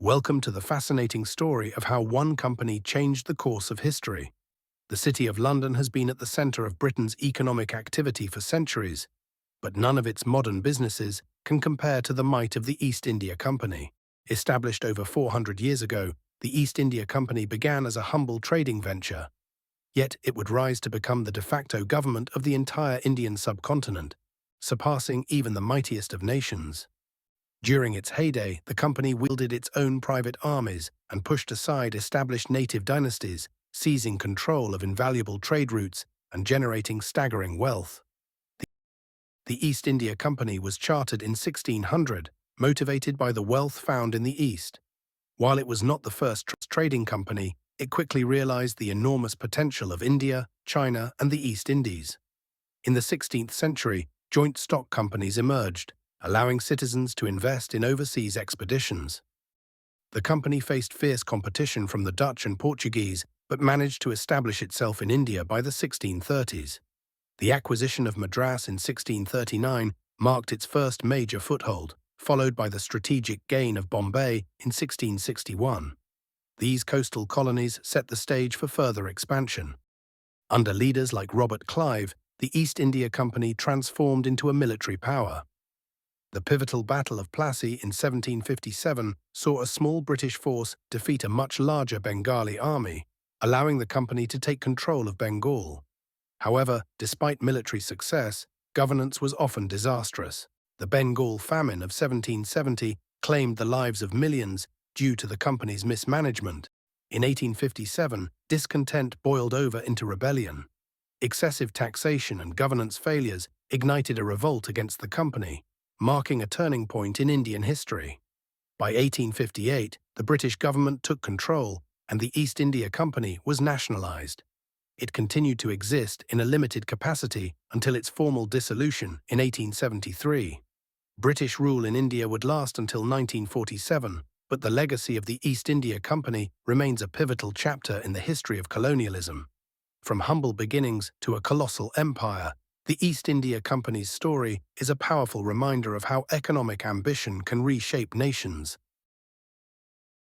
Welcome to the fascinating story of how one company changed the course of history. The City of London has been at the centre of Britain's economic activity for centuries, but none of its modern businesses can compare to the might of the East India Company. Established over 400 years ago, the East India Company began as a humble trading venture, yet it would rise to become the de facto government of the entire Indian subcontinent, surpassing even the mightiest of nations. During its heyday, the company wielded its own private armies and pushed aside established native dynasties, seizing control of invaluable trade routes and generating staggering wealth. The East India Company was chartered in 1600, motivated by the wealth found in the East. While it was not the first trading company, it quickly realized the enormous potential of India, China, and the East Indies. In the 16th century, joint stock companies emerged, allowing citizens to invest in overseas expeditions. The company faced fierce competition from the Dutch and Portuguese, but managed to establish itself in India by the 1630s. The acquisition of Madras in 1639 marked its first major foothold, followed by the strategic gain of Bombay in 1661. These coastal colonies set the stage for further expansion. Under leaders like Robert Clive, the East India Company transformed into a military power. The pivotal Battle of Plassey in 1757 saw a small British force defeat a much larger Bengali army, allowing the company to take control of Bengal. However, despite military success, governance was often disastrous. The Bengal famine of 1770 claimed the lives of millions due to the company's mismanagement. In 1857, discontent boiled over into rebellion. Excessive taxation and governance failures ignited a revolt against the company, marking a turning point in Indian history. By 1858, the British government took control, and the East India Company was nationalized. It continued to exist in a limited capacity until its formal dissolution in 1873. British rule in India would last until 1947, but the legacy of the East India Company remains a pivotal chapter in the history of colonialism. From humble beginnings to a colossal empire, the East India Company's story is a powerful reminder of how economic ambition can reshape nations.